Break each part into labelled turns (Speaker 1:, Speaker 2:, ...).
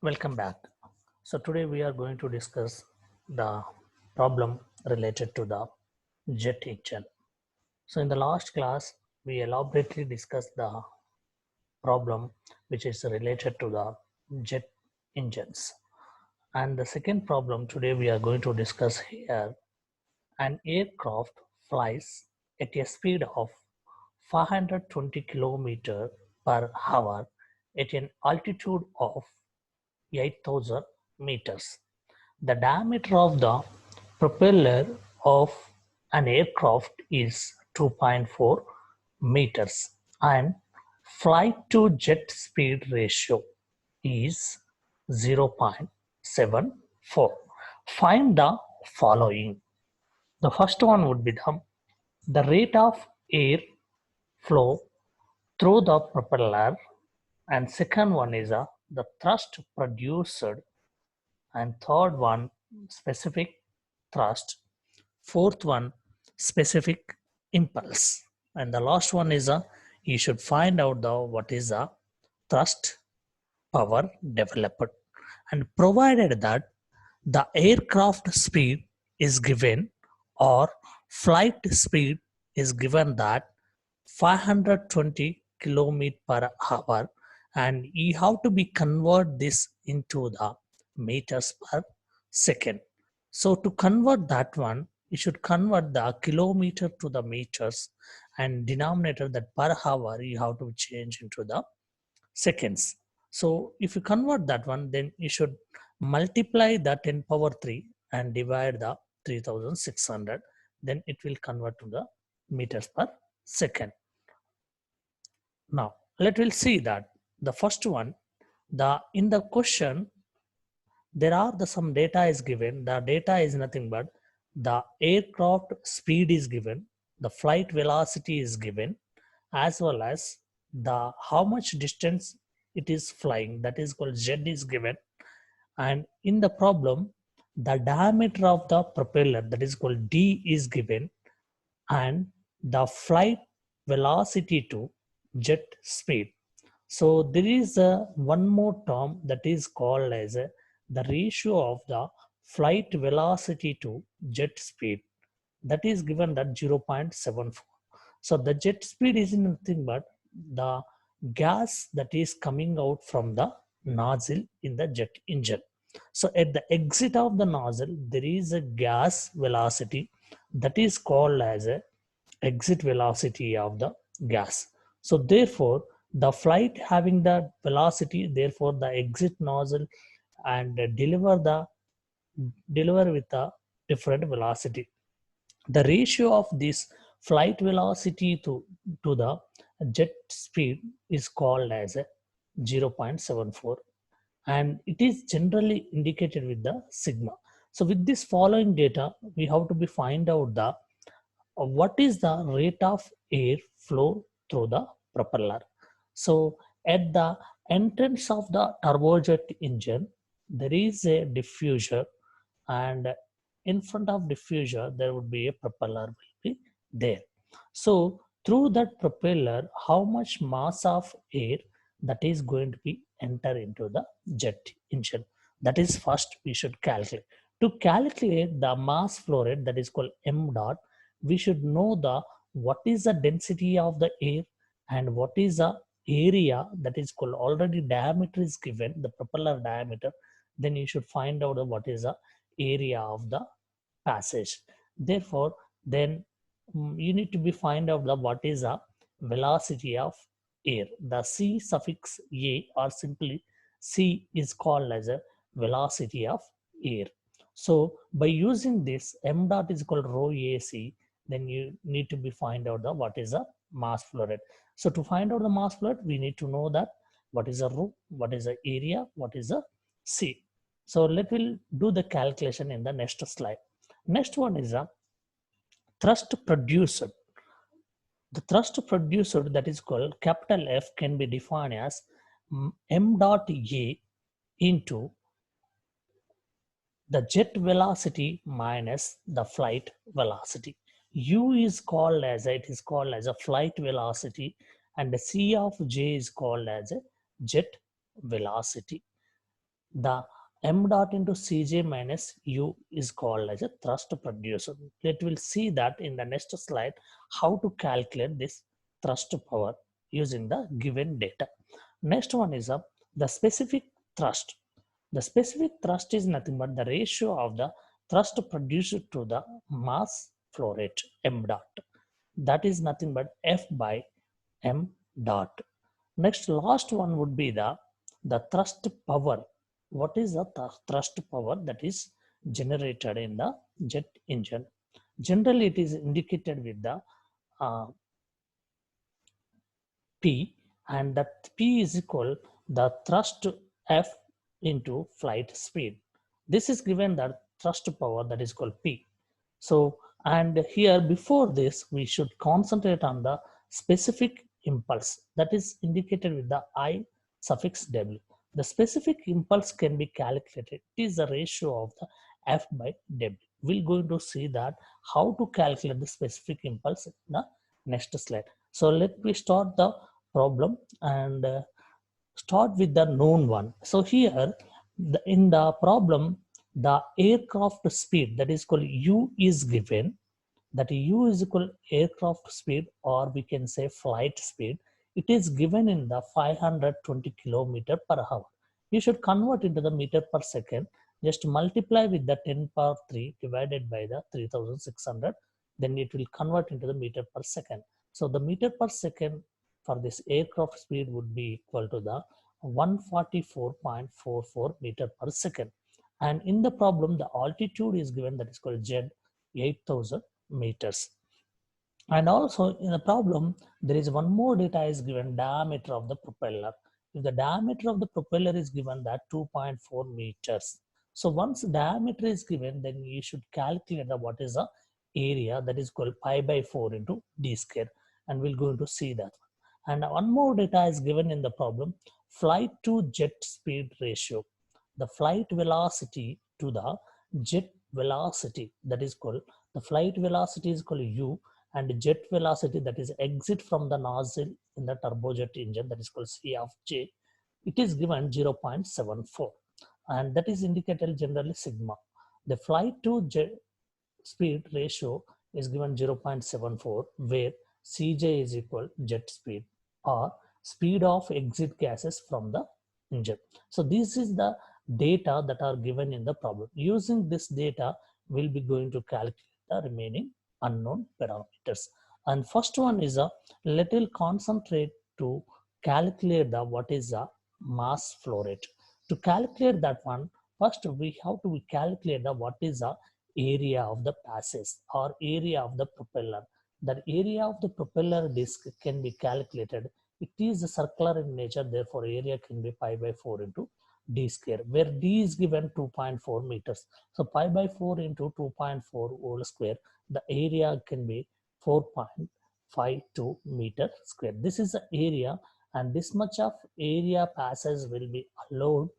Speaker 1: Welcome back. So today we are going to discuss the problem related to the jet engine. So in the last class, we elaborately discussed the problem which is related to the jet engines. And the second problem today we are going to discuss here. An aircraft flies at a speed of 520 km per hour at an altitude of 8,000 meters. The diameter of the propeller of an aircraft is 2.4 meters and flight to jet speed ratio is 0.74. Find the following. The first one would be the rate of air flow through the propeller, and second one is the thrust produced, and third one specific thrust, fourth one specific impulse, and the last one is you should find out the what is the thrust power developed, and provided that the aircraft speed is given or flight speed is given that 520 kilometer per hour, and you have to be convert this into the meters per second. So to convert that one, you should convert the kilometer to the meters, and denominator that per hour you have to change into the seconds. So if you convert that one, then you should multiply the 10 power 3 and divide the 3600, then it will convert to the meters per second. Now let us see that the first one, the in the question there are some data is given. The data is nothing but the aircraft speed is given, the flight velocity is given, as well as the how much distance it is flying, that is called z is given, and in the problem the diameter of the propeller, that is called d, is given, and the flight velocity to jet speed. So there is one more term that is called as the ratio of the flight velocity to jet speed, that is given that 0.74. So the jet speed is nothing but the gas that is coming out from the nozzle in the jet engine. So at the exit of the nozzle, there is a gas velocity that is called as a exit velocity of the gas. So therefore, the flight having the velocity, therefore the exit nozzle and deliver with a different velocity. The ratio of this flight velocity to the jet speed is called as a 0.74, and it is generally indicated with the sigma. So with this following data, we have to be find out the what is the rate of air flow through the propeller. So at the entrance of the turbojet engine, there is a diffuser, and in front of diffuser there would be a propeller will be there. So through that propeller, how much mass of air that is going to be enter into the jet engine, that is first we should calculate. To calculate the mass flow rate, that is called m dot, we should know the what is the density of the air and what is the area, that is called already diameter is given, the propeller diameter, then you should find out what is the area of the passage. Therefore then you need to be find out the what is the velocity of air. The c suffix a or simply c is called as a velocity of air. So by using this m dot is called rho ac, then you need to be find out the what is the mass flow rate. So to find out the mass flow rate, we need to know that what is the rho, what is the area, what is the c. So let will do the calculation in the next slide. Next one is a thrust produced. The thrust produced, that is called capital F, can be defined as m dot a into the jet velocity minus the flight velocity. U is called as a flight velocity, and the C of J is called as a jet velocity. The m dot into Cj minus u is called as a thrust producer. Let will see that in the next slide how to calculate this thrust power using the given data. Next one is the specific thrust. The specific thrust is nothing but the ratio of the thrust produced to the mass flow rate m dot. That is nothing but F by m dot. Next, last one would be the thrust power. What is the thrust power that is generated in the jet engine? Generally, it is indicated with the uh, P, and that P is equal the thrust F into flight speed. This is given the thrust power that is called P. So, and here before this, we should concentrate on the specific impulse that is indicated with the I suffix W. The specific impulse can be calculated. It is the ratio of the F by W. We're going to see that how to calculate the specific impulse in the next slide. So let me start the problem and start with the known one. So here in the problem, the aircraft speed that is called U is given, that U is equal aircraft speed, or we can say flight speed. It is given in the 520 kilometer per hour. You should convert into the meter per second. Just multiply with the 10 power 3 divided by the 3600. Then it will convert into the meter per second. So the meter per second for this aircraft speed would be equal to the 144.44 meter per second. And in the problem, the altitude is given, that is called Z, 8000 meters. And also in the problem, there is one more data is given, diameter of the propeller. If the diameter of the propeller is given that 2.4 meters. So once diameter is given, then you should calculate the what is the area, that is called pi by 4 into d square. And we're going to see that. And one more data is given in the problem, flight to jet speed ratio. The flight velocity to the jet velocity, that is called, the flight velocity is called U, and jet velocity, that is exit from the nozzle in the turbojet engine, that is called C of J, it is given 0.74, and that is indicated generally sigma. The flight to jet speed ratio is given 0.74, where Cj is equal jet speed or speed of exit gases from the engine. So this is the data that are given in the problem. Using this data, we'll be going to calculate the remaining unknown parameters. And first one is a little concentrate to calculate the what is the mass flow rate. To calculate that one, first we have to calculate the what is the area of the passage or area of the propeller. That area of the propeller disc can be calculated. It is circular in nature, therefore area can be pi by 4 into d square, where d is given 2.4 meters. So pi by 4 into 2.4 whole square, the area can be 4.52 meter square. This is the area, and this much of area passes will be allowed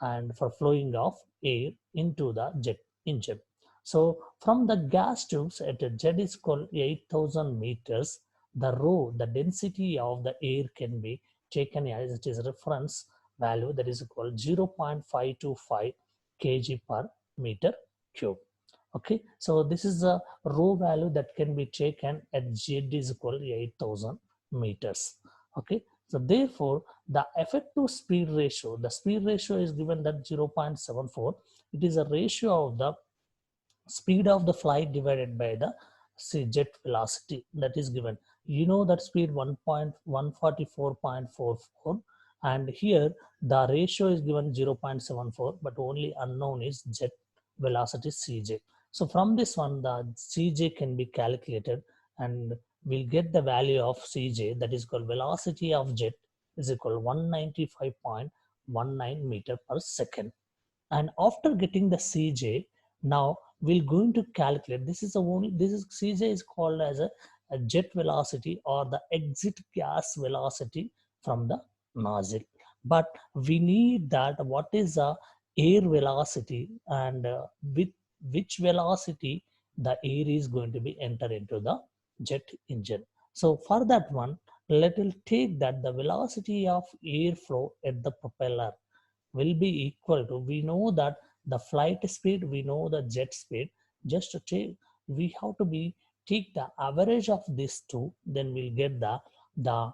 Speaker 1: and for flowing of air into the jet engine. So from the gas tubes at a jet is called 8000 meters, the rho, the density of the air can be taken as it is reference value, that is called 0.525 kg per meter cube. Okay, so this is a rho value that can be taken at Z is equal 8000 meters. Okay, so therefore the effective speed ratio, the speed ratio is given that 0.74. It is a ratio of the speed of the flight divided by the jet velocity that is given. You know that speed 1.144.44, and here the ratio is given 0.74, but only unknown is jet velocity Cj. So from this one, the Cj can be calculated, and we'll get the value of Cj, that is called velocity of jet is equal to 195.19 meter per second. And after getting the Cj, now we're going to calculate, this is the only, this is Cj is called as a jet velocity or the exit gas velocity from the nozzle. But we need that what is the air velocity, and with which velocity the air is going to be enter into the jet engine. So for that one, let us take that the velocity of airflow at the propeller, will be equal to, we know that the flight speed, we know the jet speed. Just to take, we have to be take the average of these two, then we'll get the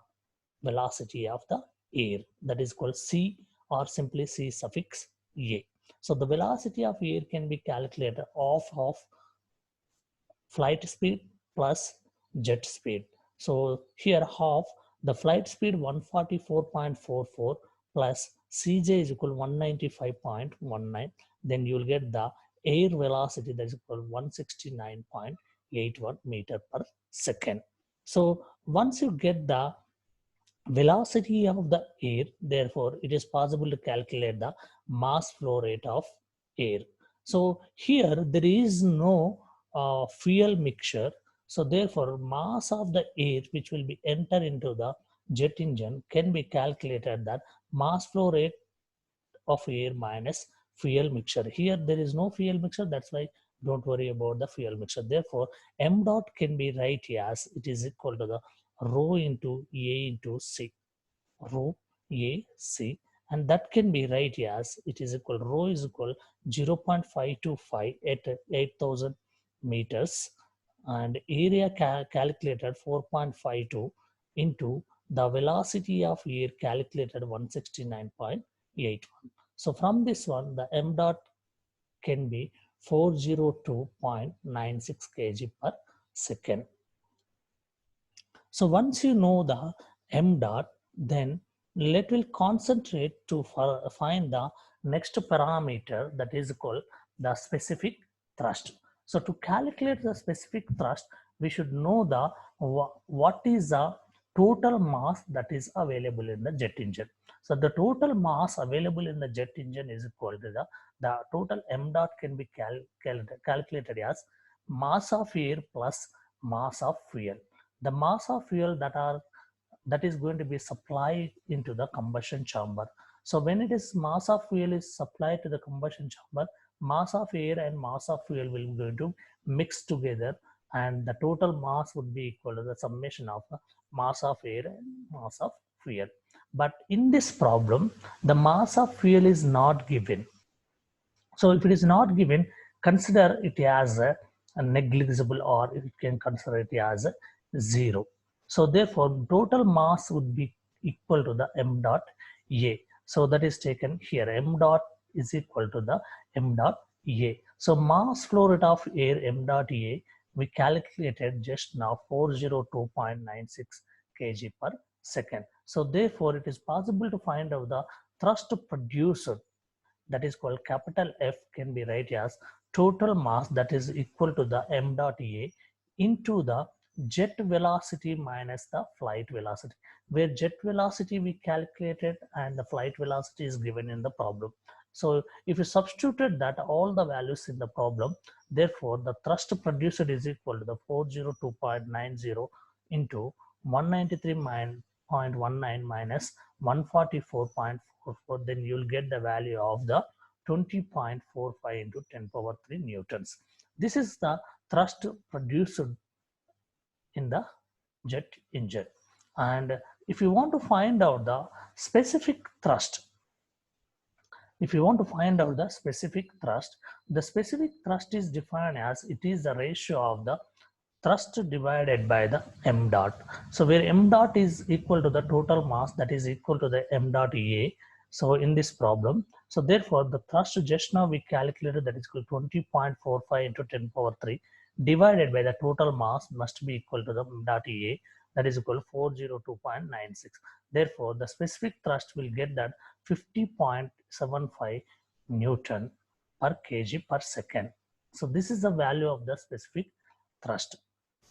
Speaker 1: velocity of the air, that is called C, or simply C suffix A. So the velocity of air can be calculated of flight speed plus jet speed. So here half the flight speed 144.44 plus Cj is equal to 195.19. Then you will get the air velocity, that is equal to 169.81 meter per second. So once you get the velocity of the air, therefore it is possible to calculate the mass flow rate of air. So here there is no fuel mixture, so therefore mass of the air which will be enter into the jet engine can be calculated that mass flow rate of air minus fuel mixture. Here there is no fuel mixture, that's why don't worry about the fuel mixture. Therefore m dot can be write as it is equal to the rho into A into C, rho A C, and that can be write as it is equal, rho is equal 0.525 at 8,000 meters, and area calculated 4.52 into the velocity of air calculated 169.81. So from this one, the m dot can be 402.96 kg per second. So once you know the m dot, then let will concentrate to find the next parameter, that is called the specific thrust. So to calculate the specific thrust, we should know the what is the total mass that is available in the jet engine. So the total mass available in the jet engine is equal to the total m dot can be calculated as mass of air plus mass of fuel. The mass of fuel that is going to be supplied into the combustion chamber. So when it is mass of fuel is supplied to the combustion chamber, mass of air and mass of fuel will be going to mix together, and the total mass would be equal to the summation of the mass of air and mass of fuel. But in this problem, the mass of fuel is not given. So if it is not given, consider it as a negligible, or you can consider it as a 0. So therefore, total mass would be equal to the m dot A. So that is taken here. M dot is equal to the m dot A. So mass flow rate of air m dot A, we calculated just now 402.96 kg per second. So therefore, it is possible to find out the thrust produced, that is called capital F, can be write as total mass, that is equal to the m dot A into the jet velocity minus the flight velocity, where jet velocity we calculated and the flight velocity is given in the problem. So if you substituted that all the values in the problem, therefore the thrust produced is equal to the 402.90 into 193.19 minus 144.44, then you'll get the value of the 20.45 into 10 power 3 newtons. This is the thrust produced in the jet engine. And if you want to find out the specific thrust, the specific thrust is defined as it is the ratio of the thrust divided by the m dot. So where m dot is equal to the total mass, that is equal to the m dot A. So in this problem, so therefore the thrust just now we calculated, that is equal to 20.45 into 10 power 3 divided by the total mass must be equal to the m dot A, that is equal to 402.96. Therefore the specific thrust will get that 50.75 Newton per kg per second. So this is the value of the specific thrust.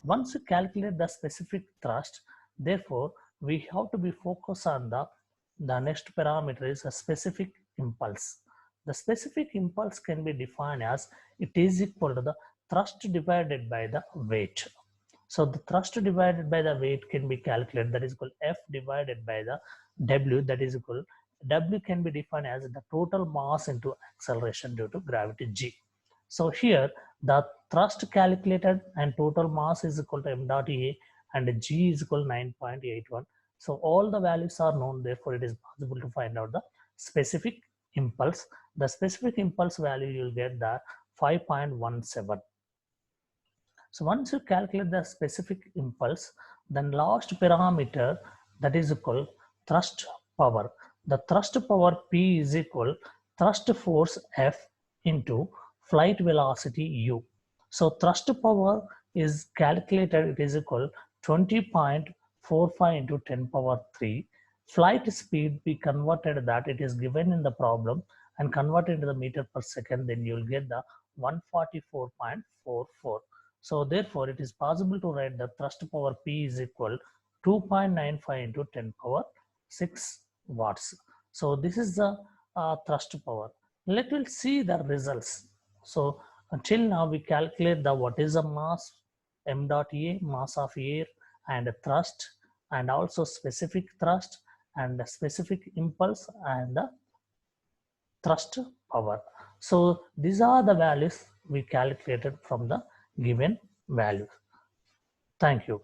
Speaker 1: Once you calculate the specific thrust, therefore we have to be focused on the next parameter is a specific impulse. The specific impulse can be defined as it is equal to the thrust divided by the weight. So the thrust divided by the weight can be calculated, that is equal F divided by the W, that is equal, W can be defined as the total mass into acceleration due to gravity G. So here the thrust calculated and total mass is equal to m dot A and G is equal to 9.81. So all the values are known, therefore it is possible to find out the specific impulse. The specific impulse value you'll get the 5.17. So once you calculate the specific impulse, then last parameter, that is equal thrust power. The thrust power P is equal thrust force F into flight velocity U. So thrust power is calculated, it is equal 20.45 into 10 power 3. Flight speed we converted that, it is given in the problem, and converted into the meter per second, then you will get the 144.44. So therefore, it is possible to write the thrust power P is equal 2.95 into 10 power 6 watts. So this is the thrust power. Let us see the results. So until now we calculate the what is the mass m dot A, mass of air, and thrust, and also specific thrust, and the specific impulse, and the thrust power. So these are the values we calculated from the given values. Thank you.